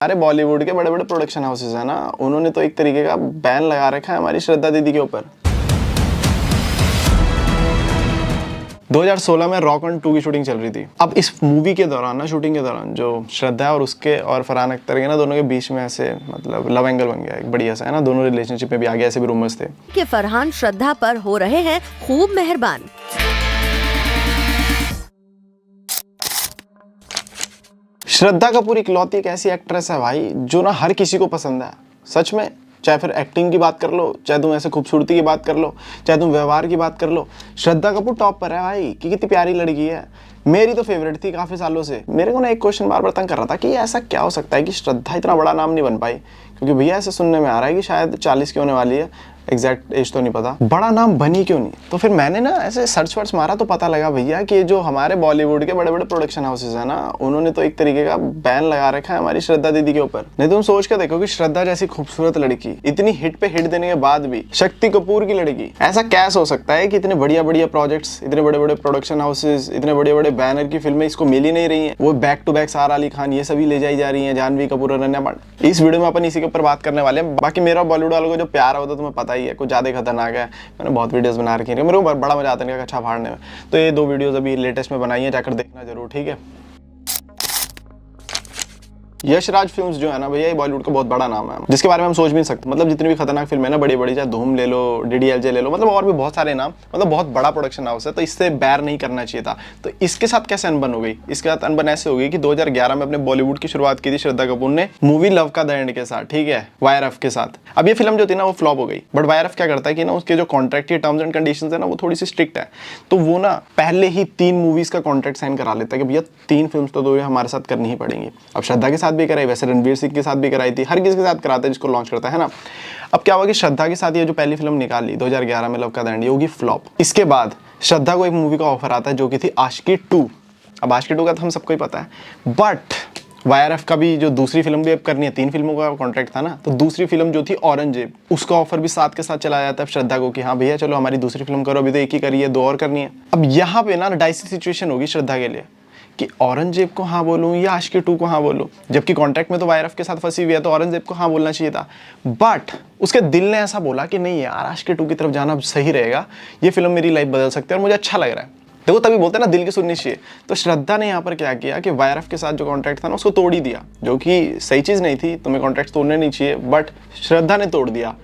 हमारे बॉलीवुड के बड़े बड़े प्रोडक्शन हाउसेस है ना, उन्होंने तो एक तरीके का बैन लगा रखा है हमारी श्रद्धा दीदी के ऊपर। 2016 में रॉक ऑन 2 की शूटिंग चल रही थी। अब इस मूवी के दौरान ना, शूटिंग के दौरान जो श्रद्धा है और उसके और फरहान अख्तर के ना, दोनों के बीच में ऐसे मतलब लव एंगल बन गया एक बढ़िया सा, है ना। दोनों रिलेशनशिप में भी आगे ऐसे भी रूमर्स थे कि फरहान श्रद्धा पर हो रहे हैं खूब मेहरबान। श्रद्धा कपूर इकलौती एक ऐसी एक्ट्रेस है भाई जो ना हर किसी को पसंद है सच में। चाहे फिर एक्टिंग की बात कर लो, चाहे तुम ऐसे खूबसूरती की बात कर लो, चाहे तुम व्यवहार की बात कर लो, श्रद्धा कपूर टॉप पर है भाई कि कितनी प्यारी लड़की है। मेरी तो फेवरेट थी काफी सालों से। मेरे को ना एक क्वेश्चन बार बार तंग कर रहा था कि ऐसा क्या हो सकता है कि श्रद्धा इतना बड़ा नाम नहीं बन पाई, क्योंकि भैया ऐसे सुनने में आ रहा है कि शायद 40 की होने वाली है, एग्जैक्ट एज तो नहीं पता, बड़ा नाम बनी क्यों नहीं। तो फिर मैंने ना ऐसे सर्च वर्च मारा तो पता लगा भैया कि जो हमारे बॉलीवुड के बड़े बड़े प्रोडक्शन हाउसेस है ना, उन्होंने तो एक तरीके का बैन लगा रखा है हमारी श्रद्धा दीदी के ऊपर। नहीं तुम सोच के देखो कि श्रद्धा जैसी खूबसूरत लड़की इतनी हिट पे हिट देने के बाद भी, शक्ति कपूर की लड़की, ऐसा कैसे हो सकता है कि इतने बढ़िया बढ़िया प्रोजेक्ट्स, इतने बड़े बड़े प्रोडक्शन हाउसेस, इतने बड़े बड़े बैनर की फिल्में इसको मिल ही नहीं रही है। वो बैक टू बैक सारा अली खान ये सभी ले जाई जा रही है, जानवी कपूर, अनन्या पांडे। इस वीडियो में अपन इसी के ऊपर बात करने वाले हैं। बाकी मेरा बॉलीवुड वालों को जो प्यार होता है तुम्हें पता ही है, कुछ ज्यादा खतरनाक है। मैंने बहुत वीडियोस बना रखी है, मेरे को बड़ा मजा आता है अच्छा फाड़ने में। तो ये 2 वीडियोस अभी लेटेस्ट में बनाई है, जाकर देखना जरूर, ठीक है। यशराज फिल्म्स जो है ना भैया, ये बॉलीवुड का बहुत बड़ा नाम है, जिसके बारे में हम सोच भी नहीं सकते। मतलब जितनी भी खतरनाक फिल्म है ना, बड़ी बड़ी, चाहे धूम ले लो, डीडीएलजे ले लो, मतलब और भी बहुत सारे नाम, मतलब बहुत बड़ा प्रोडक्शन हाउस है, तो इससे बैर नहीं करना चाहिए था। तो इसके साथ कैसे अनबन हो गई? इसके साथ अनबन ऐसे हो गई कि 2011 में अपने बॉलीवुड की शुरुआत की थी श्रद्धा कपूर ने मूवी लव का द एंड के साथ, ठीक है, वायरएफ के साथ। अब ये फिल्म जो थी ना वो फ्लॉप हो गई, बट वायरएफ क्या करता है कि ना उसके जो कॉन्ट्रैक्ट के टर्म्स एंड कंडीशंस है ना, वो थोड़ी सी स्ट्रिक्ट है। तो वो ना पहले ही 3 मूवीज का कॉन्ट्रैक्ट साइन करा लेता है कि भैया 3 फिल्म तो हमारे साथ करनी ही पड़ेंगी। अब श्रद्धा के साथ भी कराई, वैसे रणवीर सिंह के साथ भी कराई थी, हर किसी के साथ कराता है जिसको लॉन्च करता है ना। अब क्या हुआ कि श्रद्धा के साथ ये जो पहली फिल्म निकाली 2011 में लव का द एंड, ये होगी फ्लॉप। इसके बाद श्रद्धा को एक मूवी का ऑफर आता है जो कि थी आशिकी 2। अब आशिकी 2 का तो हम सबको ही पता है, बट वायरएफ का भी जो दूसरी फिल्म भी अब करनी है, 3 फिल्मों का कॉन्ट्रैक्ट था ना, तो दूसरी फिल्म जो थी औरंगजेब, उसका ऑफर भी साथ के साथ चला जाता है श्रद्धा को कि हाँ भैया चलो हमारी दूसरी फिल्म करो, अभी तो एक ही करी है, 2 और करनी है। अब यहाँ पे ना डाइसी सिचुएशन होगी श्रद्धा के लिए कि औरंगजेब को हाँ बोलूं या आशिकी 2 को हाँ बोलूं, जबकि कॉन्ट्रैक्ट में तो वायरएफ के साथ फंसी हुई है, तो औरंगजेब को हाँ बोलना चाहिए था। बट उसके दिल ने ऐसा बोला कि नहीं यार, आशिकी 2 की तरफ जाना सही रहेगा, ये फिल्म मेरी लाइफ बदल सकती है और मुझे अच्छा लग रहा है। देखो तभी बोलते हैं ना, दिल की सुननी चाहिए। तो श्रद्धा ने यहाँ पर क्या किया कि वायरएफ के साथ जो कॉन्ट्रैक्ट था ना, उसको तोड़ ही दिया, जो कि सही चीज़ नहीं थी, तुम्हें कॉन्ट्रैक्ट तोड़ने नहीं चाहिए, बट श्रद्धा ने तोड़ दिया।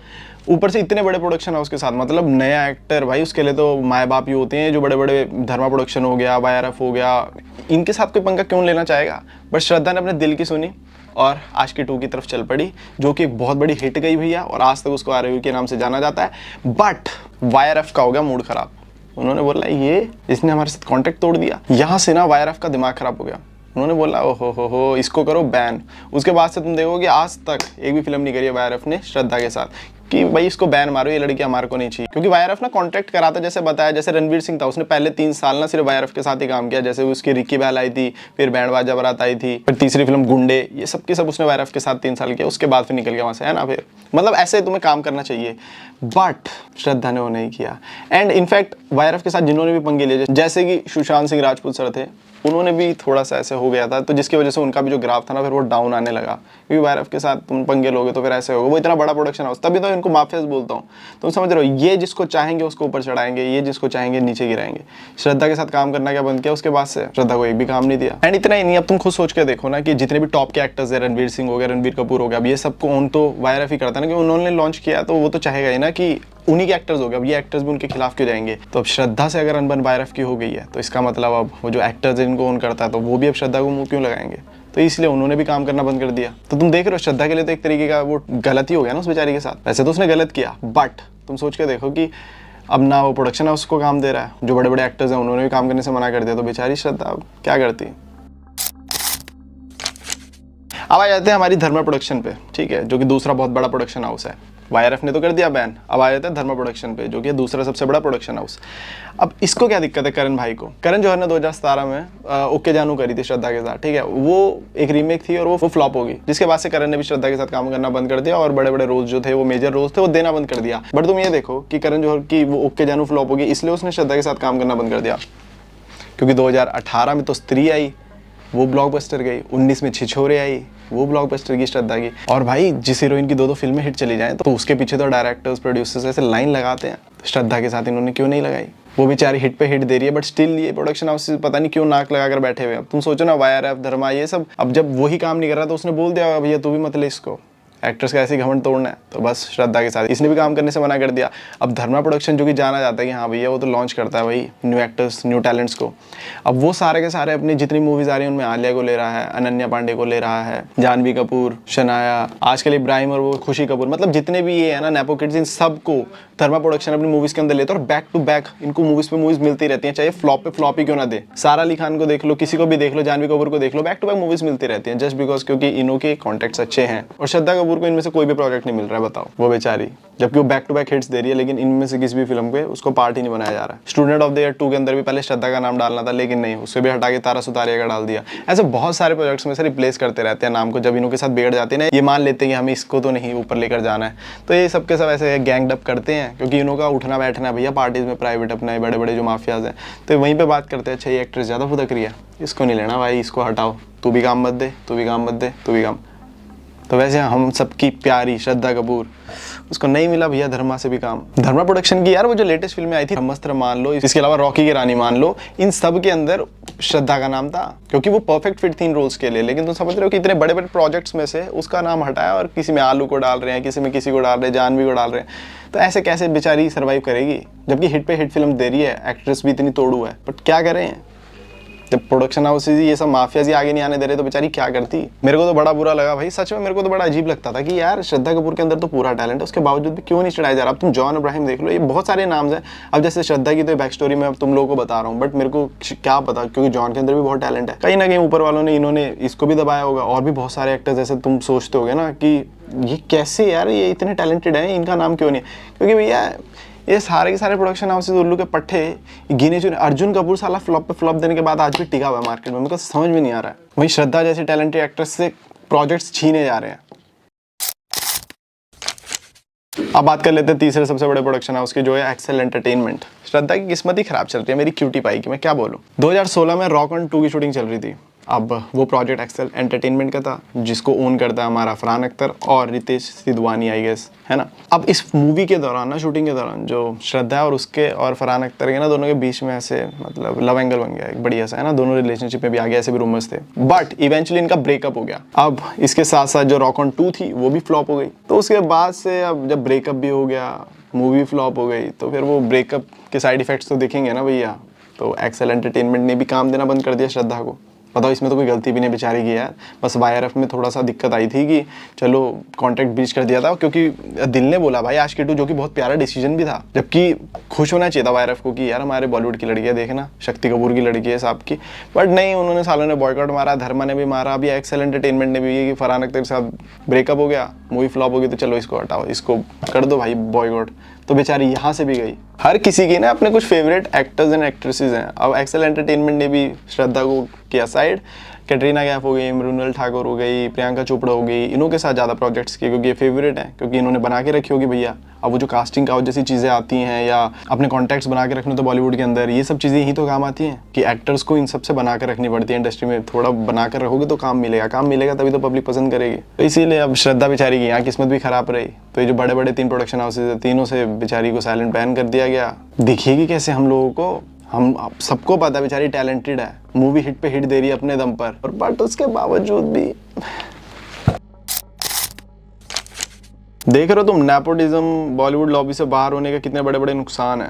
ऊपर से इतने बड़े प्रोडक्शन हाउस के साथ, मतलब नया एक्टर भाई, उसके लिए तो माए बाप ही होते हैं। जो बड़े बड़े धर्मा प्रोडक्शन हो गया, वायरएफ हो गया, इनके साथ कोई पंगा क्यों लेना चाहेगा। बट श्रद्धा ने अपने दिल की सुनी और आशिकी 2 की तरफ चल पड़ी, जो कि एक बहुत बड़ी हिट गई भैया, और आज तक उसको आरएयू के नाम से जाना जाता है। बट वायरएफ का हो गया मूड खराब। उन्होंने बोला ये इसने हमारे साथ कॉन्ट्रैक्ट तोड़ दिया। यहाँ से ना वायरएफ का दिमाग खराब हो गया। उन्होंने बोला ओहो हो इसको करो बैन। उसके बाद से तुम देखोगे आज तक एक भी फिल्म नहीं करी है वायरएफ ने श्रद्धा के साथ कि भाई इसको बैन मारो, ये लड़की हमारे को नहीं चाहिए। क्योंकि वायरएफ ना कॉन्ट्रैक्ट कराता, जैसे बताया, जैसे रणवीर सिंह था, उसने पहले 3 साल ना सिर्फ वायरएफ के साथ ही काम किया। जैसे उसकी रिक्की बैल आई थी, फिर बैंड बाजा बारात आई थी, फिर तीसरी फिल्म गुंडे, ये सब की सब उसने वायरएफ के साथ 3 साल किया। उसके बाद फिर निकल गया वहाँ से, है ना। फिर मतलब ऐसे तुम्हें काम करना चाहिए, बट श्रद्धा ने वो नहीं किया। एंड इनफैक्ट वायरएफ के साथ जिन्होंने भी पंगे लिए, जैसे कि सुशांत सिंह राजपूत सर थे, उन्होंने भी थोड़ा सा ऐसे हो गया था, तो जिसकी वजह से उनका भी जो ग्राफ था ना फिर वो डाउन आने लगा। क्योंकि वायरएफ के साथ तुम पंगे लोगे तो फिर ऐसे होगा। वो इतना बड़ा प्रोडक्शन हाउस, तभी तो इनको माफियाज बोलता हूँ। तुम समझ रहे हो, ये जिसको चाहेंगे उसको ऊपर चढ़ाएंगे, ये जिसको चाहेंगे नीचे गिराएंगे। श्रद्धा के साथ काम करना क्या बंद किया उसके बाद से, श्रद्धा को एक भी काम नहीं दिया। एंड इतना ही नहीं, अब तुम खुद सोच के देखो ना कि जितने भी टॉप के एक्टर्स है, रणवीर सिंह हो गया, रणबीर कपूर हो गया, अब ये सबको ओन तो वायरएफ ही करता है ना, कि उन्होंने लॉन्च किया, तो वो तो चाहेगा ही ना कि उन्हीं के एक्टर्स हो गए। अब ये एक्टर्स भी उनके खिलाफ क्यों जाएंगे। तो अब श्रद्धा से अगर अनबन वायरएफ की हो गई है, तो इसका मतलब अब वो जो एक्टर्स इनको ओन करता है, तो वो भी अब श्रद्धा को मुंह क्यों लगाएंगे। तो इसलिए उन्होंने भी काम करना बंद कर दिया। तो तुम देख रहे हो श्रद्धा के लिए तो एक तरीके का वो गलत ही हो गया ना उस बेचारी के साथ। वैसे तो उसने गलत किया, बट तुम सोच के देखो कि अब ना वो प्रोडक्शन हाउस को काम दे रहा है, जो बड़े बड़े एक्टर्स हैं उन्होंने भी काम करने से मना कर दिया, तो बेचारी श्रद्धा अब क्या करती। अब आ जाते हैं हमारी धर्मा प्रोडक्शन पे, ठीक है, जो कि दूसरा बहुत बड़ा प्रोडक्शन हाउस है। वायरएफ ने तो कर दिया बैन, अब आ जाते हैं धर्मा प्रोडक्शन पे, जो कि दूसरा सबसे बड़ा प्रोडक्शन हाउस। अब इसको क्या दिक्कत है करण भाई को। करण जौहर ने 2017 में ओके जानू करी थी श्रद्धा के साथ, ठीक है, वो एक रीमेक थी और वो फ्लॉप हो गई, जिसके बाद से करण ने भी श्रद्धा के साथ काम करना बंद कर दिया और बड़े बड़े रोल्स जो थे, वो मेजर रोल्स थे, वो देना बंद कर दिया। बट तुम ये देखो कि करण जौहर की वो ओके जानू फ्लॉप हो गई, इसलिए उसने श्रद्धा के साथ काम करना बंद कर दिया। क्योंकि 2018 में तो स्त्री आई, वो ब्लॉकबस्टर गई। 19 में छिछोरे आई, वो ब्लॉकबस्टर की श्रद्धा की। और भाई जिस हीरोइन की 2-2 फिल्में हिट चली जाएं तो उसके पीछे तो डायरेक्टर्स प्रोड्यूसर्स ऐसे लाइन लगाते हैं, श्रद्धा के साथ इन्होंने क्यों नहीं लगाई? वो बेचारी हिट पे हिट दे रही है, बट स्टिल ये प्रोडक्शन हाउस पता नहीं क्यों नाक लगा कर बैठे हुए हैं। अब तुम सोचो ना, वाईआरएफ, धर्मा, ये सब, अब जब वही काम नहीं कर रहा तो उसने बोल दिया भैया तू भी मत ले इसको, एक्ट्रेस का ऐसे घमंड तोड़ना है। तो बस श्रद्धा के साथ इसने भी काम करने से मना कर दिया। अब धर्मा प्रोडक्शन जो कि जाना जाता है कि हाँ भैया वो तो लॉन्च करता है भाई न्यू एक्टर्स, न्यू टैलेंट्स को, अब वो सारे के सारे अपनी जितनी मूवीज आ रही है उनमें आलिया को ले रहा है, अनन्या पांडे को ले रहा है, जानवी कपूर, शनाया, आजकल इब्राहिम और वो खुशी कपूर, मतलब जितने भी ये है ना नेपो किड्स, इन सबको धर्मा प्रोडक्शन अपनी मूवीज के अंदर लेते हैं और बैक टू बैक इनको मूवीज पे मूवीज मिलती रहती हैं, चाहे फ्लॉप पे फ्लॉप ही क्यों ना दे। सारा अली खान को देख लो, किसी को भी देख लो, जानवी कपूर को देख लो, बैक टू बैक मूवीज मिलती रहती हैं जस्ट बिकॉज क्योंकि इनों के कॉन्टेक्ट्स अच्छे हैं। और श्रद्धा कपूर को इनमें से कोई भी प्रोजेक्ट नहीं मिल रहा है, बताओ, वो बेचारी, जबकि वो बैक टू बैक हिट्स दे रही है, लेकिन इनमें से किसी भी फिल्म पे उसको पार्ट ही नहीं बनाया जा रहा है। स्टूडेंट ऑफ द ईयर 2 के अंदर भी पहले श्रद्धा का नाम डालना था, लेकिन नहीं, उससे भी हटा के तारा सुतारिया का डाल दिया। ऐसे बहुत सारे प्रोजेक्ट्स में से रिप्लेस करते रहते हैं नाम को, जब इनों के साथ बिगड़ जाते हैं ना, ये मान लेते हैं कि हमें इसको तो नहीं ऊपर लेकर जाना है, तो ये सबके सब ऐसे गैंग अप करते हैं, क्योंकि इनों का उठना बैठना भैया पार्टीज में, प्राइवेट अपने बड़े बड़े जो माफियाज हैं, तो वहीं पे बात करते हैं अच्छा ये एक्ट्रेस ज़्यादा फुदक रही है, इसको नहीं लेना भाई, इसको हटाओ, तू भी काम मत दे, तू भी काम मत दे, तू भी काम। तो वैसे हम सबकी प्यारी श्रद्धा कपूर, उसको नहीं मिला भैया धर्मा से भी काम। धर्मा प्रोडक्शन की यार वो जो लेटेस्ट फिल्में आई थी, ब्रह्मास्त्र मान लो, इसके अलावा रॉकी की रानी मान लो, इन सब के अंदर श्रद्धा का नाम था, क्योंकि वो परफेक्ट फिट थी इन रोल्स के लिए। लेकिन तुम समझ रहे हो कि इतने बड़े बड़े प्रोजेक्ट्स में से उसका नाम हटाया और किसी में आलू को डाल रहे हैं, किसी में किसी को डाल रहे हैं, जानवी को डाल रहे हैं, तो ऐसे कैसे बेचारी सर्वाइव करेगी, जबकि हिट पे हिट फिल्म दे रही है, एक्ट्रेस भी इतनी तोड़ू है, बट क्या करें, जब प्रोडक्शन हाउस ये सब माफियाज ही आगे नहीं आने दे रहे तो बेचारी क्या करती। मेरे को तो बड़ा बुरा लगा भाई, सच में मेरे को तो बड़ा अजीब लगता था कि यार श्रद्धा कपूर के अंदर तो पूरा टैलेंट है, उसके बावजूद भी क्यों नहीं चढ़ाया जा रहा। अब तुम जॉन इब्राहिम देख लो, ये बहुत सारे नाम हैं। अब जैसे श्रद्धा की तो बैक स्टोरी मैं अब तुम लोगों को बता रहा हूँ, बट मेरे को क्या पता, क्योंकि जॉन के अंदर भी बहुत टैलेंट है, कहीं ना कहीं ऊपर वालों ने इन्होंने इसको भी दबाया होगा। और भी बहुत सारे एक्टर्स जैसे तुम सोचते होगे ना कि ये कैसे यार ये इतने टैलेंटेड हैं, इनका नाम क्यों नहीं, क्योंकि भैया ये सारे के सारे प्रोडक्शन हाउसेज उल्लू के पट्टे गिने चुने। अर्जुन कपूर साला फ्लॉप पे फ्लॉप देने के बाद आज भी टिका हुआ है मार्केट में, मेरे को समझ में नहीं आ रहा है। वहीं श्रद्धा जैसे टैलेंटेड एक्ट्रेस से प्रोजेक्ट्स छीने जा रहे हैं। अब बात कर लेते हैं तीसरे सबसे बड़े प्रोडक्शन हाउस की, जो है एक्सेल एंटरटेनमेंट। श्रद्धा की किस्मत ही खराब चल रही है, मेरी क्यूटी पाई की मैं क्या बोलूं। 2016 में रॉक ऑन 2 की शूटिंग चल रही थी। अब वो प्रोजेक्ट एक्सेल एंटरटेनमेंट का था, जिसको ओन करता है हमारा फरहान अख्तर और रितेश सिद्धवानी, आई गेस, है ना। अब इस मूवी के दौरान ना, शूटिंग के दौरान, जो श्रद्धा और उसके और फरहान अख्तर के ना दोनों के बीच में ऐसे मतलब लव एंगल बन गया एक बढ़िया सा, है ना, दोनों रिलेशनशिप में भी आ गया, ऐसे भी रूमर्स थे, बट इवेंचुअली इनका ब्रेकअप हो गया। अब इसके साथ साथ जो रॉक ऑन 2 थी वो भी फ्लॉप हो गई। तो उसके बाद से अब जब ब्रेकअप भी हो गया, मूवी फ्लॉप हो गई, तो फिर वो ब्रेकअप के साइड इफेक्ट्स तो दिखेंगे ना भैया। तो एक्सेल एंटरटेनमेंट ने भी काम देना बंद कर दिया श्रद्धा को। बताओ, इसमें तो कोई गलती भी नहीं बेचारी की यार, बस वाईआरएफ में थोड़ा सा दिक्कत आई थी कि चलो कॉन्ट्रैक्ट ब्रीच कर दिया था, क्योंकि दिल ने बोला भाई आशिकी 2, जो कि बहुत प्यारा डिसीजन भी था, जबकि खुश होना चाहिए था वाईआरएफ को कि यार हमारे बॉलीवुड की लड़की है, देखना शक्ति कपूर की लड़की है साहब की, बट नहीं, उन्होंने सालों ने बॉयकॉट मारा, धर्मा ने भी मारा, अभी एक्सेल एंटरटेनमेंट ने भी, ये कि फरहान अख्तर के साथ ब्रेकअप हो गया, मूवी फ्लॉप हो गई, तो चलो इसको हटाओ, इसको कर दो भाई बॉयकॉट। तो बेचारी यहाँ से भी गई। हर किसी की ना अपने कुछ फेवरेट एक्टर्स एंड एक्ट्रेसेस हैं। अब एक्सेल एंटरटेनमेंट ने भी श्रद्धा को किया साइड, कैटरीना कैफ हो गई, मृणाल ठाकुर हो गई, प्रियंका चोपड़ा हो गई, इन्हों के साथ ज़्यादा प्रोजेक्ट्स किए, क्योंकि ये फेवरेट हैं, क्योंकि इन्होंने बना के रखी होगी भैया। अब वो जो कास्टिंग काउच जैसी चीज़ें आती हैं, या अपने कॉन्टैक्ट्स बना के रखने तो बॉलीवुड के अंदर, ये सब चीज़ें यही तो काम आती हैं कि एक्टर्स को इन सब से बना कर रखनी पड़ती है इंडस्ट्री में। थोड़ा बना कर रखोगे तो काम मिलेगा तभी तो पब्लिक पसंद करेगी। तो इसीलिए अब श्रद्धा बेचारी की यहाँ किस्मत भी खराब रही। तो ये जो बड़े बड़े 3 प्रोडक्शन हाउसेज है, तीनों से बेचारी को साइलेंट बैन कर दिया गया। दिखेगी कैसे हम लोगों को, हम सबको पता है बेचारी टैलेंटेड है, मूवी हिट पे हिट दे रही है अपने दम पर, और बट उसके बावजूद भी देख रहे हो तुम, नेपोटिज्म, बॉलीवुड लॉबी से बाहर होने के कितने बड़े बड़े नुकसान है।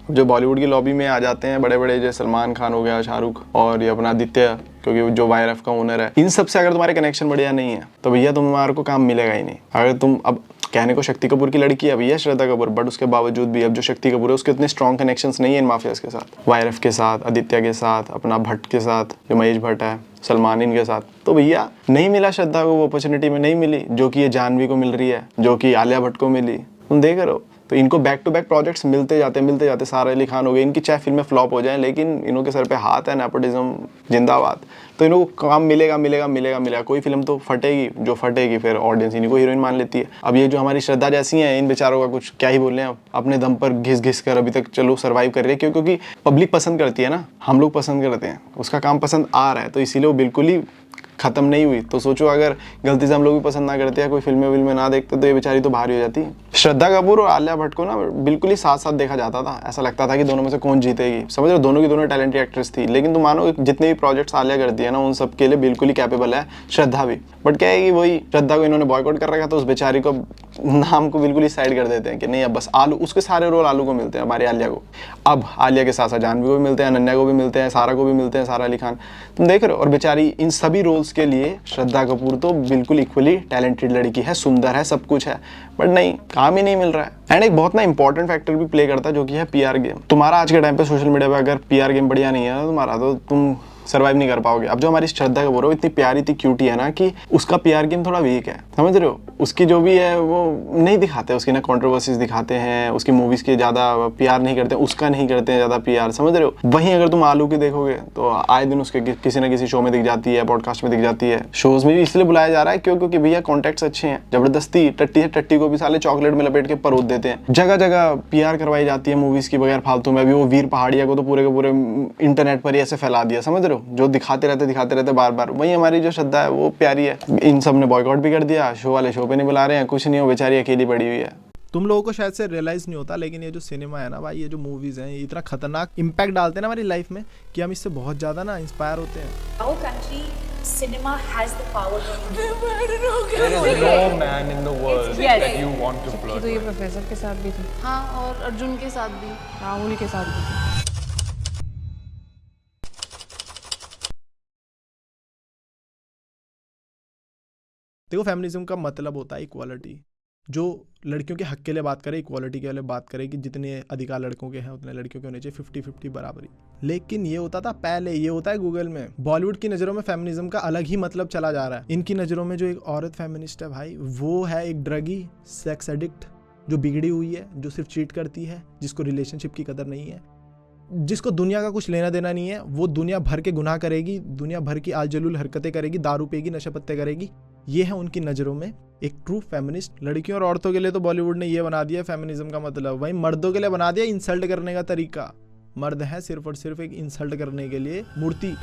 जो बॉलीवुड की लॉबी में आ जाते हैं बड़े बड़े, जैसे सलमान खान हो गया, शाहरुख, और ये अपना आदित्य, क्योंकि जो वाईआरएफ का ओनर है, इन सब से अगर तुम्हारे कनेक्शन बढ़िया नहीं है तो भैया तुम्हारे को काम मिलेगा ही नहीं। अगर तुम, अब कहने को शक्ति कपूर की लड़की है भैया श्रद्धा कपूर, बट उसके बावजूद भी अब जो शक्ति कपूर है उसके इतने स्ट्रॉन्ग कनेक्शंस नहीं है इन माफियाज के साथ, वाईआरएफ के साथ, आदित्य के साथ, अपना भट्ट के साथ, जो महेश भट्ट है, सलमान, इनके साथ। तो भैया नहीं मिला श्रद्धा को, वो अपॉर्चुनिटी में नहीं मिली जो कि ये जानवी को मिल रही है, जो कि आलिया भट्ट को मिली। तुम देख रहे हो, तो इनको बैक टू बैक प्रोजेक्ट्स मिलते जाते। सारा अली खान हो गए, इनकी चाहे फिल्में फ्लॉप हो जाएं, लेकिन इनों के सर पे हाथ है, नेपोटिज्म जिंदाबाद। तो इन लोगों को काम मिलेगा मिलेगा मिलेगा मिलेगा। कोई फिल्म तो फटेगी, जो फटेगी फिर ऑडियंस इन्हीं को हीरोइन मान लेती है। अब ये जो हमारी श्रद्धा जैसी हैं, इन बेचारों का कुछ क्या ही बोल रहे हैं, अपने दम पर घिस घिस कर अभी तक चलो सर्वाइव कर रही है, क्योंकि पब्लिक पसंद करती है ना, हम लोग पसंद करते हैं, उसका काम पसंद आ रहा है, तो इसीलिए वो बिल्कुल ही खत्म नहीं हुई। तो सोचो अगर गलती से हम लोग भी पसंद ना करते या कोई फिल्में ना देखते तो ये बेचारी तो बाहर ही हो जाती। श्रद्धा कपूर और आलिया भट्ट को ना बिल्कुल ही साथ साथ देखा जाता था, ऐसा लगता था कि दोनों में से कौन जीतेगी। समझ रहे हो, दोनों की दोनों टैलेंटेड एक्ट्रेस थी, लेकिन तुम मानो जितने भी प्रोजेक्ट्स आलिया करती है ना, उन सब के लिए बिल्कुल ही कैपेबल है श्रद्धा भी। बट क्या है कि वही श्रद्धा को इन्होंने बॉयकॉट कर रखा, तो उस बेचारी को नाम को बिल्कुल ही साइड कर देते हैं कि नहीं अब बस आलू, उसके सारे रोल आलू को मिलते हैं, हमारी आलिया को। अब आलिया के साथ साथ जानवी को भी मिलते हैं, अनन्या को भी मिलते हैं, सारा को भी मिलते हैं, सारा अली खान, तुम देख रहे हो। और बेचारी इन सभी रोल्स के लिए श्रद्धा कपूर तो बिल्कुल इक्वली टैलेंटेड लड़की है, सुंदर है, सब कुछ है, बट नहीं, काम ही नहीं मिल रहा है। एंड एक बहुत ना इंपॉर्टेंट फैक्टर भी प्ले करता है, जो कि है पीआर गेम। तुम्हारा आज के टाइम पे सोशल मीडिया पे अगर पीआर गेम बढ़िया नहीं है ना तुम्हारा, तो तुम सर्वाइव नहीं कर पाओगे। अब जो हमारी श्रद्धा कपूर है वो इतनी प्यारी, इतनी क्यूटी है ना कि उसका पीआर गेम थोड़ा वीक है, समझ रहे हो। उसकी जो भी है वो नहीं दिखाते, उसकी ना कंट्रोवर्सीज दिखाते हैं, उसकी मूवीज के ज़्यादा पीआर नहीं करते, उसका नहीं करते हैं ज़्यादा पीआर, समझ रहे हो। वहीं अगर तुम आलू की देखोगे तो आए दिन उसके किसी ना किसी शो में दिख जाती है, पॉडकास्ट में दिख जाती है, शोज में भी इसलिए बुलाया जा रहा है क्योंकि भैया कॉन्टेक्ट्स अच्छे हैं। जबरदस्ती टट्टी से टट्टी को भी साले चॉकलेट में लपेट के परोस देते हैं, जगह जगह पीआर करवाई जाती है मूवीज की बगैर फालतू में। अभी वो वीर पहाड़िया को तो पूरे के पूरे इंटरनेट पर ही ऐसे फैला दिया, समझ रहे हो, जो दिखाते रहते बार बार। वही हमारी जो श्रद्धा है वो प्यारी है, इन सब ने बॉयकॉट भी कर दिया, शो वाले शो पे नहीं बुला रहे हैं, कुछ नहीं हो, बेचारी अकेली पड़ी हुई है। तुम लोगों को शायद से रियलाइज नहीं होता, लेकिन ये जो सिनेमा है ना भाई, ये जो मूवीज हैं, ये इतना खतरनाक इम्पैक्ट डालते हैं ना हमारी लाइफ में कि हम इससे बहुत ज्यादा ना इंस्पायर होते हैं। Our country cinema has the power to There is no man in the world Yes. that you want to flirt तो ये with. प्रोफेसर के साथ भी थी, हाँ, और अर्जुन के साथ भी, राहुल के साथ भी। देखो, फेमिनिज्म का मतलब होता है इक्वालिटी, जो लड़कियों के हक के लिए बात करे, इक्वालिटी के लिए बात करे कि जितने अधिकार लड़कों के हैं उतने लड़कियों के होने चाहिए, 50-50 बराबरी। लेकिन ये होता था पहले, ये होता है गूगल में। बॉलीवुड की नज़रों में फेमिनिज्म का अलग ही मतलब चला जा रहा है। इनकी नज़रों में जो एक औरत फेमिनिस्ट है भाई, वो है एक ड्रगी, सेक्स एडिक्ट, जो बिगड़ी हुई है, जो सिर्फ चीट करती है, जिसको रिलेशनशिप की कदर नहीं है, जिसको दुनिया का कुछ लेना देना नहीं है। वो दुनिया भर के गुनाह करेगी, दुनिया भर की आलजलूल हरकतें करेगी, दारू पिएगी, नशे पत्ते करेगी। ये है उनकी नज़रों में एक ट्रू फेमिनिस्ट। लड़कियों और औरतों के लिए तो बॉलीवुड ने ये बना दिया फेमिनिज्म का मतलब, वहीं मर्दों के लिए बना दिया इंसल्ट करने का तरीका। मर्द है सिर्फ और सिर्फ एक इंसल्ट करने के लिए मूर्ति।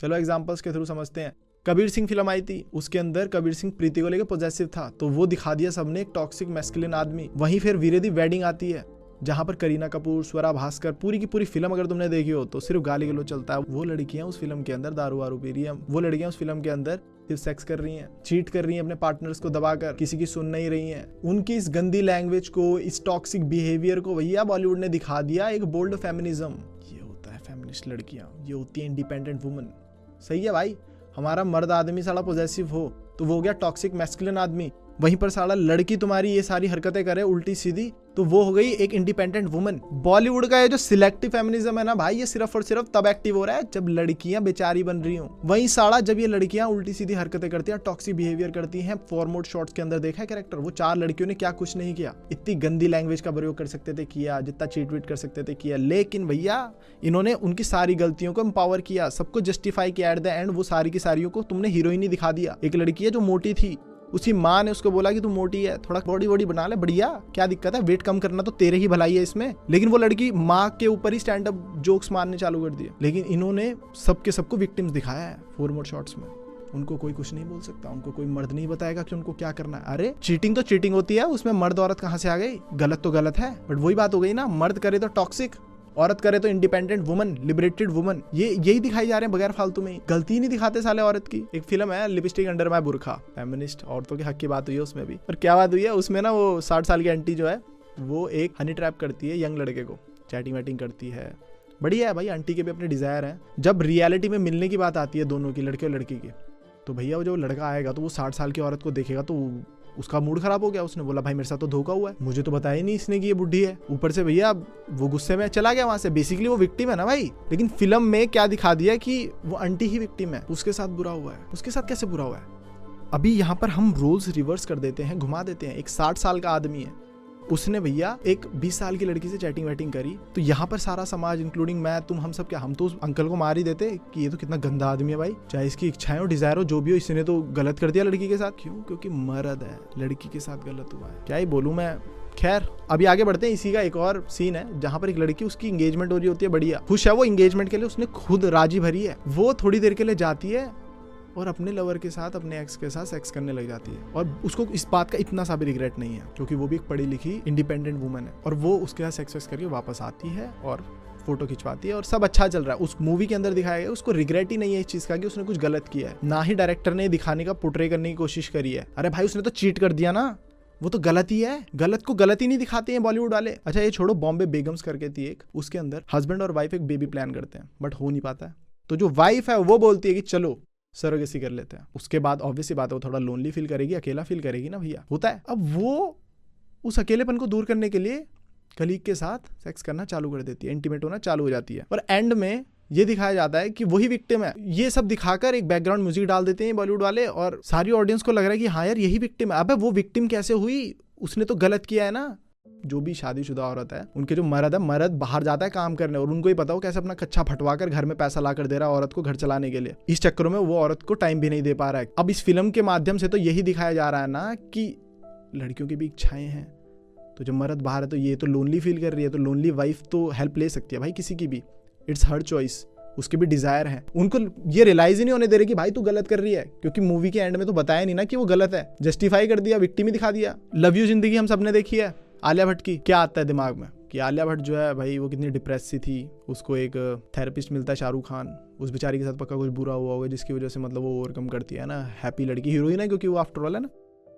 चलो एग्जांपल्स के थ्रू समझते हैं। कबीर सिंह फिल्म आई थी, उसके अंदर कबीर सिंह प्रीति को लेकर पॉजेसिव था, तो वो दिखा दिया सबने एक टॉक्सिक मैस्कुलिन आदमी। वहीं फिर वीरे दी वेडिंग आती है, जहां पर करीना कपूर, स्वरा भास्कर, पूरी की पूरी फिल्म अगर तुमने देखी हो तो सिर्फ गाली गलौज चलता है। वो लड़कियां उस फिल्म के अंदर दारू वारू पी रही हैं, वो लड़कियां उस फिल्म के अंदर सिर्फ सेक्स कर रही हैं, चीट कर रही हैं अपने पार्टनर्स को दबाकर, किसी की सुन नहीं रही हैं। उनकी इस गंदी लैंग्वेज को, इस टॉक्सिक बिहेवियर को भैया बॉलीवुड ने दिखा दिया एक बोल्ड फेमिनिज्म। ये होता है फेमिनिस्ट लड़कियां, ये होती है इंडिपेंडेंट वुमन। सही है भाई, हमारा मर्द आदमी साला पॉजेसिव हो तो वो हो गया टॉक्सिक मैस्कुलिन आदमी। वहीं पर साला लड़की तुम्हारी ये सारी हरकतें करे उल्टी सीधी, तो वो हो गई एक इंडिपेंडेंट वुमन। बॉलीवुड का ये जो सिलेक्टिव फेमिनिज्म है ना भाई, ये सिर्फ और सिर्फ तब एक्टिव हो रहा है जब लड़कियां बेचारी बन रही हों। वहीं साला जब ये लड़कियां उल्टी सीधी हरकतें करती हैं, टॉक्सिक बिहेवियर करती हैं, फॉरमोड शॉट्स के अंदर देखा है कैरेक्टर, वो 4 लड़कियों ने क्या कुछ नहीं किया। इतनी गंदी लैंग्वेज का प्रयोग कर सकते थे किया, जितना चीट वीट कर सकते थे किया, लेकिन भैया इन्होंने उनकी सारी गलतियों को एम्पावर किया, सबको जस्टिफाई किया। एट द एंड वो सारी की सारियों को तुमने हीरोइन ही दिखा दिया। एक लड़की है जो मोटी थी, उसकी माँ ने उसको बोला कि तू मोटी है, थोड़ा बॉडी वॉडी बना ले, बढ़िया, क्या दिक्कत है, वेट कम करना तो तेरे ही भलाई है इसमें। लेकिन वो लड़की माँ के ऊपर ही स्टैंड अप जोक्स मारने चालू कर दिए। लेकिन इन्होंने सबके सबको विक्टिम्स दिखाया है फॉरमोड शॉट्स में। उनको कोई कुछ नहीं बोल सकता, उनको कोई मर्द नहीं बताएगा कि उनको क्या करना है। अरे चीटिंग तो चीटिंग होती है, उसमें मर्द औरत कहाँ से आ गई, गलत तो गलत है, बट वही बात हो गई ना, मर्द करे तो टॉक्सिक, औरत करे तो इंडिपेंडेंट वुमन, लिबरेटेड वुमन। ये यही दिखाई जा रहे हैं बगैर फालतू में, गलती नहीं दिखाते साले औरत की। एक फिल्म है लिपस्टिक अंडर माय बुरखा, फेमिनिस्ट औरतों के हक की बात हुई है उसमें भी। और क्या बात हुई है उसमें ना, वो 60 साल की आंटी जो है वो एक हनी ट्रैप करती है यंग लड़के को, चैटिंग वैटिंग करती है, बढ़िया है भाई, आंटी के भी अपने डिजायर हैं। जब रियलिटी में मिलने की बात आती है दोनों की, लड़के और लड़की की, तो भैया वो जो लड़का आएगा तो वो 60 साल की औरत को देखेगा तो उसका मूड खराब हो गया। उसने बोला भाई मेरे साथ तो धोखा हुआ है, मुझे तो बताया ही नहीं इसने कि ये बुढ़ी है। ऊपर से भैया वो गुस्से में चला गया वहां से, बेसिकली वो विक्टिम है ना भाई। लेकिन फिल्म में क्या दिखा दिया कि वो आंटी ही विक्टिम है, उसके साथ बुरा हुआ है। उसके साथ कैसे बुरा हुआ है? अभी यहाँ पर हम रोल्स रिवर्स कर देते हैं, घुमा देते हैं। एक 60 साल का आदमी है, उसने भैया एक 20 साल की लड़की से चैटिंग वैटिंग करी, तो यहाँ पर सारा समाज इंक्लूडिंग मैं तुम हम सब क्या, हम तो उस अंकल को मार ही देते कि ये तो कितना गंदा आदमी है भाई, चाहे इसकी इच्छाएं हो डिजायर हो जो भी हो, इसने तो गलत कर दिया लड़की के साथ। क्यों? क्योंकि मर्द है, लड़की के साथ गलत हुआ है। क्या ही बोलूं मैं। खैर अभी आगे बढ़ते हैं। इसी का एक और सीन है जहां पर एक लड़की, उसकी एंगेजमेंट हो रही होती है, बढ़िया खुश है वो एंगेजमेंट के लिए, उसने खुद राजी भरी है। वो थोड़ी देर के लिए जाती है और अपने लवर के साथ, अपने एक्स के साथ सेक्स करने लग जाती है, और उसको इस बात का इतना सा भी रिग्रेट नहीं है क्योंकि वो भी एक पढ़ी लिखी इंडिपेंडेंट वुमन है। और वो उसके साथ सेक्स करके वापस आती है और फोटो खिंचवाती है और सब अच्छा चल रहा है। उस मूवी के अंदर दिखाया गया उसको रिग्रेट ही नहीं है इस चीज का कि उसने कुछ गलत किया है, ना ही डायरेक्टर ने दिखाने का पोर्ट्रे करने की कोशिश करी है। अरे भाई उसने तो चीट कर दिया ना, वो तो गलत ही है, गलत को गलत ही नहीं दिखाते हैं बॉलीवुड वाले। अच्छा ये छोड़ो, बॉम्बे बेगम्स करके थी एक, उसके अंदर हस्बैंड और वाइफ एक बेबी प्लान करते हैं बट हो नहीं पाता है, तो जो वाइफ है वो बोलती है कि चलो सरोगेसी कर लेते हैं। उसके बाद ऑब्वियसली बात है वो थोड़ा लोनली फील करेगी, अकेला फील करेगी ना भैया, होता है। अब वो उस अकेलेपन को दूर करने के लिए कलीग के साथ सेक्स करना चालू कर देती है, इंटीमेट होना चालू हो जाती है, और एंड में ये दिखाया जाता है कि वही विक्टिम है। ये सब दिखाकर एक बैकग्राउंड म्यूजिक डाल देते हैं बॉलीवुड वाले और सारी ऑडियंस को लग रहा है कि हाँ यार यही विक्टिम है। अबे वो विक्टिम कैसे हुई, उसने तो गलत किया है ना। जो भी शादीशुदा औरत है, उनके जो मर्द है, मर्द बाहर जाता है काम करने और उनको ही पता हो कैसे अपना कच्चा फटवा कर घर में पैसा ला कर दे रहा है औरत को घर चलाने के लिए। इस चक्करों में वो औरत को टाइम भी नहीं दे पा रहा है। अब इस फिल्म के माध्यम से तो यही दिखाया जा रहा है ना कि लड़कियों की भी इच्छाएं हैं, तो जब मर्द बाहर है तो ये तो लोनली फील कर रही है, तो लोनली वाइफ तो हेल्प ले सकती है भाई किसी की भी, इट्स हर चॉइस, उसके भी डिजायर है। उनको ये रियलाइज ही नहीं होने दे रहे कि भाई तू गलत कर रही है, क्योंकि मूवी के एंड में तो बताया नहीं ना कि वो गलत है, जस्टिफाई कर दिया, विक्टिम ही दिखा दिया। लव यू जिंदगी हम सबने देखी है आलिया भट्ट की, क्या आता है दिमाग में कि आलिया भट्ट जो है भाई वो कितनी डिप्रेस सी थी, उसको एक थेरेपिस्ट मिलता है शाहरुख खान, उस बेचारी के साथ पक्का कुछ बुरा हुआ होगा जिसकी वजह से मतलब वो ओवरकम करती है ना, हैप्पी लड़की हीरोइन है क्योंकि वो आफ्टर ऑल है ना।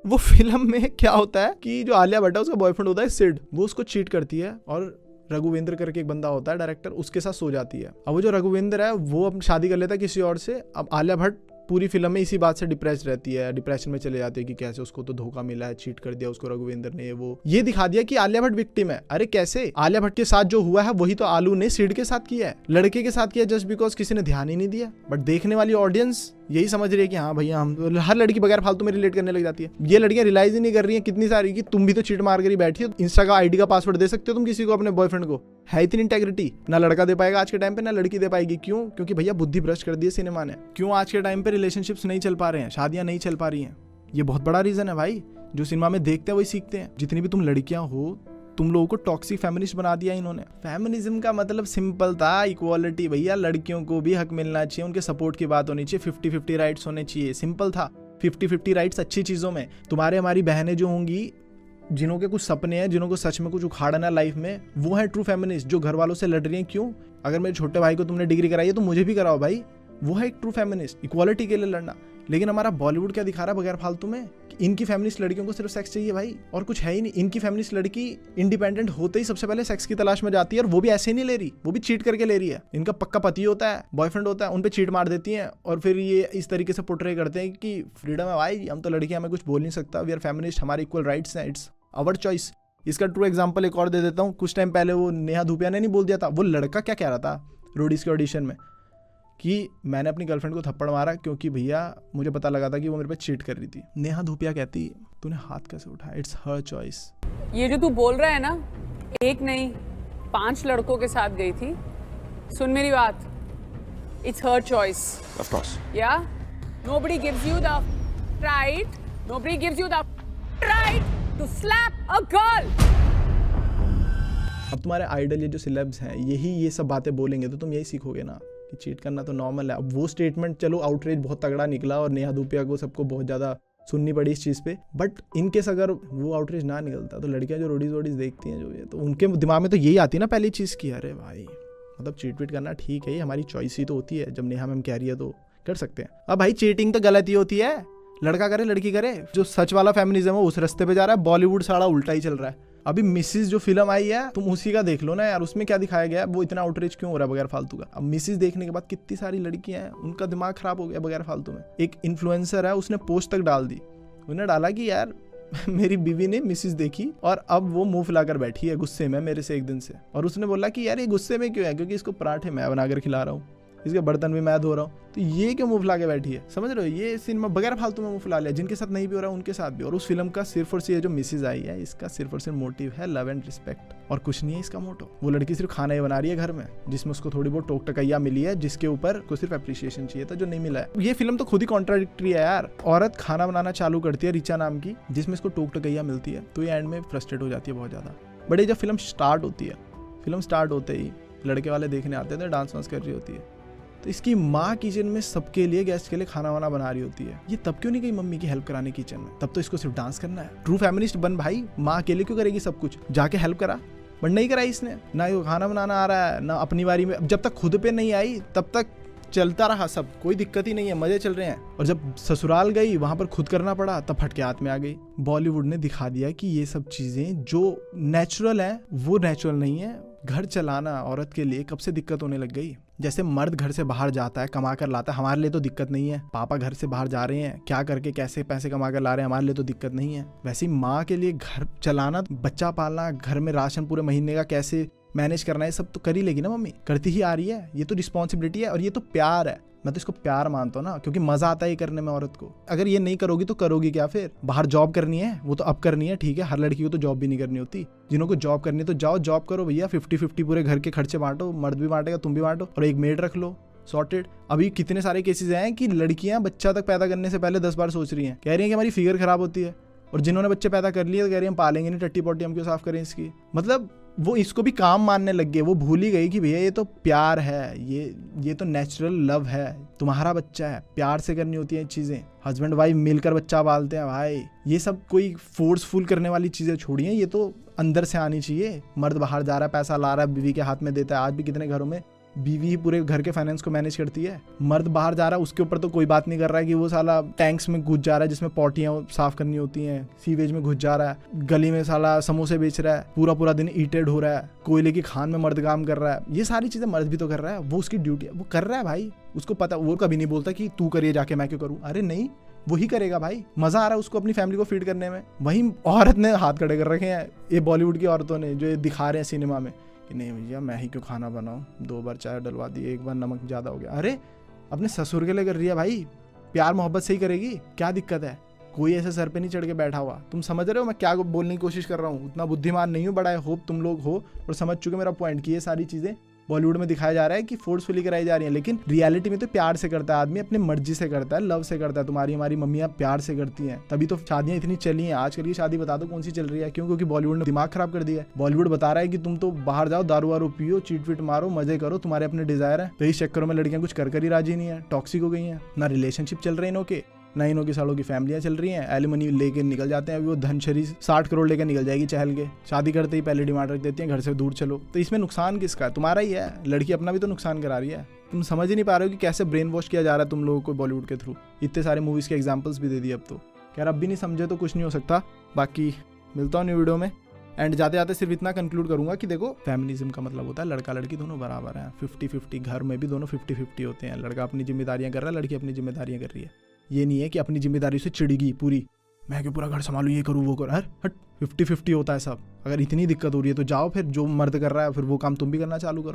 वो फिल्म में क्या होता है कि जो आलिया भट्ट है उसका बॉयफ्रेंड होता है सिड, वो उसको चीट करती है और रघुवेंद्र करके एक बंदा होता है डायरेक्टर, उसके साथ सो जाती है। अब वो जो रघुवेंद्र है वो अब शादी कर लेता है किसी और से। अब आलिया भट्ट पूरी फिल्म में इसी बात से डिप्रेस रहती है, डिप्रेशन में चले जाती है कि कैसे उसको तो धोखा मिला है, चीट कर दिया उसको रघुवेंद्र ने। वो ये दिखा दिया कि आलिया भट्ट विक्टिम है। अरे कैसे? आलिया भट्ट के साथ जो हुआ है वही तो आलू ने सिड के साथ किया है, लड़के के साथ किया, जस्ट बिकॉज किसी ने ध्यान ही नहीं दिया। बट देखने वाली ऑडियंस यही समझ रही है कि हाँ भैया हम, हर लड़की बगैर फालतू में रिलेट करने लग जाती है। ये लड़कियां रियलाइज ही नहीं कर रही हैं कितनी सारी कि तुम भी तो चीट मार कर ही बैठी हो। इंस्टा का आईडी का पासवर्ड दे सकते हो तुम किसी को, अपने बॉयफ्रेंड को? है इतनी इंटेग्रिटी? ना लड़का दे पाएगा आज के टाइम पे, ना लड़की दे पाएगी। क्यों? क्योंकि भैया बुद्धि भ्रष्ट कर दी है सिनेमा ने। क्यों आज के टाइम पे रिलेशनशिप्स नहीं चल पा रहे हैं, शादियां नहीं चल पा रही हैं? ये बहुत बड़ा रीजन है भाई। जो सिनेमा में देखते हैं वही सीखते हैं। जितनी भी तुम लड़कियां हो, तुम लोगों को टॉक्सिक फेमिनिस्ट बना दिया इन्होंने। फेमिनिज्म का मतलब सिंपल था, इक्वालिटी भैया, लड़कियों को भी हक मिलना चाहिए, उनके सपोर्ट की बात होनी चाहिए, 50-50 राइट्स होने चाहिए। सिंपल था। 50-50 राइट्स अच्छी चीजों में। तुम्हारे हमारी बहनें जो होंगी, जिन्हों के कुछ सपने हैं, जिन्हों को सच में कुछ उखाड़ना लाइफ में, वो है ट्रू फेमिनिस्ट। जो घर वालों से लड़ रही हैं, क्यों? अगर मेरे छोटे भाई को तुमने डिग्री कराई है तो मुझे भी कराओ भाई, वो है एक ट्रू फेमिनिस्ट, इक्वालिटी के लिए लड़ना। लेकिन हमारा बॉलीवुड क्या दिखा रहा है बगैर फालतू में कि इनकी फेमिनिस्ट लड़कियों को सिर्फ सेक्स चाहिए भाई, और कुछ है ही नहीं। इनकी फेमिनिस्ट लड़की इंडिपेंडेंट होते ही सबसे पहले सेक्स की तलाश में जाती है, और वो भी ऐसे नहीं ले रही, वो भी चीट करके ले रही है। इनका पक्का पति होता है, बॉयफ्रेंड होता है, उन पे चीट मार देती हैं, और फिर ये इस तरीके से पोर्ट्रे करते हैं कि फ्रीडम है भाई, हम तो लड़कियां, हमें कुछ बोल नहीं सकता, वी आर फेमिनिस्ट, हमारे इक्वल राइट्स हैं, इट्स आवर चॉइस। इसका ट्रू एग्जाम्पल एक और दे देता हूँ। कुछ टाइम पहले वो नेहा धूपिया ने नहीं बोल दिया था, वो लड़का क्या कह रहा था रोडीज के ऑडिशन में कि मैंने अपनी गर्लफ्रेंड को थप्पड़ मारा क्योंकि भैया मुझे पता लगा था कि वो मेरे पे चीट कर रही थी। नेहा धूपिया कहती तूने हाथ कैसे उठाया, इट्स हर चॉइस। ये जो तू बोल रहा है ना, एक नहीं 5 लड़कों के साथ गई थी, सुन मेरी बात, it's her choice. Of course या nobody gives you the right, nobody gives you the right to slap a girl. अब तुम्हारे आइडल ये जो सिलेब्स हैं यही ये सब बातें बोलेंगे तो तुम यही सीखोगे ना कि चीट करना तो नॉर्मल है। अब वो स्टेटमेंट चलो आउटरीच बहुत तगड़ा निकला और नेहा धूपिया को सबको बहुत ज़्यादा सुननी पड़ी इस चीज़ पे, बट इनकेस अगर वो आउटरीच ना निकलता तो लड़कियां जो रोडीज वोडीज देखती हैं जो ये, तो उनके दिमाग में तो यही आती है ना पहली चीज़ की, अरे भाई मतलब चीट वीट करना ठीक है, ये हमारी चॉइस ही तो होती है। जब नेहा मैम कह रही है तो कर सकते हैं। अब भाई चीटिंग तो गलत ही होती है, लड़का करे लड़की करे। जो सच वाला फेमिनिज्म है उस रास्ते पे जा रहा है, बॉलीवुड सारा उल्टा ही चल रहा है। अभी मिसिस जो फिल्म आई है तुम उसी का देख लो ना यार, उसमें क्या दिखाया गया है, वो इतना आउटरीच क्यों हो रहा है बगैर फालतू का। अब मिसिस देखने के बाद कितनी सारी लड़कियां हैं उनका दिमाग खराब हो गया बगैर फालतू में। एक इन्फ्लुएंसर है उसने पोस्ट तक डाल दी, उन्हें डाला कि यार मेरी बीवी ने मिसिस देखी और अब वो मुंह फुलाकर बैठी है गुस्से में मेरे से एक दिन से, और उसने बोला कि यार ये गुस्से में क्यों है, क्योंकि इसको पराठे मैं बनाकर खिला रहा हूँ। इसके बर्तन भी मैं धो रहा हूँ, तो ये क्यों मुंह फुला के बैठी है? समझ रहे हो? ये सिनेमा बगैर फालतू में मुंह फुला लिया, जिनके साथ नहीं भी हो रहा है उनके साथ भी। और उस फिल्म का सिर्फ और सिर्फ जो मिसेज आई है, इसका सिर्फ और सिर्फ मोटिव है लव एंड रिस्पेक्ट, और कुछ नहीं है इसका मोटो। वो लड़की सिर्फ खाना ही बना रही है घर में, जिसमें उसको थोड़ी बहुत टोक टकैया मिली है, जिसके ऊपर को सिर्फ अप्रिसिएशन चाहिए था जो नहीं मिला है। ये फिल्म तो खुद ही कॉन्ट्राडिक्टरी है यार। औरत खाना बनाना चालू करती है रिचा नाम की, जिसमें इसको टोक टकैया मिलती है, तो ये एंड में फ्रस्ट्रेट हो जाती है बहुत ज्यादा। बट ये जब फिल्म स्टार्ट होती है, फिल्म स्टार्ट होते ही लड़के वाले देखने आते हैं, डांस वांस कर रही होती है, तो इसकी माँ किचन में सबके लिए, गेस्ट के लिए खाना वाना बना रही होती है। ये तब क्यों नहीं गई मम्मी की हेल्प कराने किचन में? तब तो इसको सिर्फ डांस करना है। ट्रू फेमिनिस्ट बन भाई, माँ अकेले क्यों करेगी सब कुछ? जाके हेल्प करा, बट नहीं कराई इसने। ना ये खाना बनाना आ रहा है, ना अपनी बारी में, जब तक खुद पे नहीं आई तब तक चलता रहा सब, कोई दिक्कत ही नहीं है, मजे चल रहे हैं। और जब ससुराल गई, वहां पर खुद करना पड़ा, तब फटके हाथ में आ गई। बॉलीवुड ने दिखा दिया कि ये सब चीजें जो नेचुरल है वो नेचुरल नहीं है। घर चलाना औरत के लिए कब से दिक्कत होने लग गई? जैसे मर्द घर से बाहर जाता है, कमा कर लाता है, हमारे लिए तो दिक्कत नहीं है। पापा घर से बाहर जा रहे हैं, क्या करके कैसे पैसे कमा कर ला रहे हैं, हमारे लिए तो दिक्कत नहीं है। वैसे ही माँ के लिए घर चलाना, बच्चा पालना, घर में राशन पूरे महीने का कैसे मैनेज करना है, सब तो कर ही लेगी ना मम्मी, करती ही आ रही है। ये तो रिस्पॉन्सिबिलिटी है, और ये तो प्यार है। मैं तो इसको प्यार मानता हूँ ना, क्योंकि मजा आता है ये करने में औरत को। अगर ये नहीं करोगी तो करोगी क्या फिर? बाहर जॉब करनी है, वो तो अब करनी है, ठीक है। हर लड़की को तो जॉब भी नहीं करनी होती। जिन्हों को जॉब करनी है तो जाओ जॉब करो भैया, 50-50 पूरे घर के खर्चे बांटो, मर्द भी बांटेगा, तुम भी बांटो, और एक मेड रख लो, सॉर्टेड। अभी कितने सारे केसेस हैं कि लड़कियां बच्चा तक पैदा करने से पहले 10 बार सोच रही हैं, कह रही हैं कि हमारी फिगर खराब होती है, और जिन्होंने बच्चे पैदा कर लिए तो कह रही हैं हम पालेंगे नहीं, टट्टी पोटी हम क्यों साफ करें इसकी। मतलब वो इसको भी काम मानने लग गए। वो भूल ही गई कि भैया ये तो प्यार है, ये तो नेचुरल लव है, तुम्हारा बच्चा है, प्यार से करनी होती है चीजें। हस्बैंड वाइफ मिलकर बच्चा पालते हैं भाई। ये सब कोई फोर्सफुल करने वाली चीजें छोड़िए, ये तो अंदर से आनी चाहिए। मर्द बाहर जा रहा है, पैसा ला रहा है, बीवी के हाथ में देता है। आज भी कितने घरों में बीवी ही पूरे घर के फाइनेंस को मैनेज करती है। मर्द बाहर जा रहा है, उसके ऊपर तो कोई बात नहीं कर रहा है कि वो साला टैंक्स में घुस जा रहा है जिसमें पॉटियां साफ करनी होती हैं, सीवेज में घुस जा रहा है, गली में साला समोसे बेच रहा है, पूरा दिन ईटेड हो रहा है, कोयले की खान में मर्द काम कर रहा है। ये सारी चीजें मर्द भी तो कर रहा है, वो उसकी ड्यूटी है, वो कर रहा है भाई, उसको पता। वो कभी नहीं बोलता कि तू करिए जाके, मैं क्यों करूं। अरे नहीं, वही करेगा भाई, मजा आ रहा है उसको अपनी फैमिली को फीड करने में। वहीं औरत ने हाथ खड़े कर रखे हैं, ये बॉलीवुड की औरतों ने, जो ये दिखा रहे हैं सिनेमा में कि नहीं भैया मैं ही क्यों खाना बनाऊं, 2 बार चाय डलवा दी, 1 बार नमक ज्यादा हो गया। अरे अपने ससुर के लिए कर रही है भाई, प्यार मोहब्बत से ही करेगी, क्या दिक्कत है? कोई ऐसे सर पे नहीं चढ़ के बैठा हुआ। तुम समझ रहे हो मैं क्या बोलने की कोशिश कर रहा हूँ? उतना बुद्धिमान नहीं हूँ, बट आई होप तुम लोग हो और समझ चुके मेरा पॉइंट कि ये सारी चीजें बॉलीवुड में दिखाया जा रहा है कि फोर्सफुली कराई जा रही है, लेकिन रियलिटी में तो प्यार से करता है आदमी, अपनी मर्जी से करता है, लव से करता है। तुम्हारी हमारी मम्मियाँ प्यार से करती हैं, तभी तो शादियां इतनी चली हैं। आजकल की शादी बता दो कौन सी चल रही है? क्यों? क्योंकि बॉलीवुड ने दिमाग खराब कर दिया है। बॉलीवुड बता रहा है कि तुम तो बाहर जाओ, दारू वारू पियो, चीट वीट मारो, मजे करो, तुम्हारे अपने डिजायर है। तो इस चक्करों में लड़कियां कुछ कर ही राजी नहीं है, टॉक्सिक हो गई हैं, ना रिलेशनशिप चल रहे इनों के, ना इनों की सालों की फैमिलियां चल रही हैं। एलिमनी लेके निकल जाते हैं, अभी वो धनशरी 60 करोड़ लेके निकल जाएगी चहल के, शादी करते ही पहले डिमांड रख देती हैं घर से दूर चलो। तो इसमें नुकसान किसका है? तुम्हारा ही है। लड़की अपना भी तो नुकसान करा रही है। तुम समझ ही नहीं पा रहे हो कि कैसे ब्रेन वॉश किया जा रहा है तुम लोगों को बॉलीवुड के थ्रू। इतने सारे मूवीज के एग्जाम्पल्स भी दे दिए अब तो। यार अब भी नहीं समझे तो कुछ नहीं हो सकता। बाकी मिलता हूँ न्यू वीडियो में, एंड जाते जाते सिर्फ इतना कंक्लूड करूंगा कि देखो फेमिनिज्म का मतलब होता है लड़का लड़की दोनों बराबर हैं, 50-50। घर में भी दोनों 50-50 होते हैं। लड़का अपनी जिम्मेदारियां कर रहा है, लड़की अपनी जिम्मेदारियां कर रही है। ये नहीं है कि अपनी जिम्मेदारी से चिड़ेगी पूरी, मैं क्यों पूरा घर संभालू, ये करूँ वो करूँ। हट 50-50 होता है सब। अगर इतनी दिक्कत हो रही है तो जाओ फिर, जो मर्द कर रहा है फिर वो काम तुम भी करना चालू करो।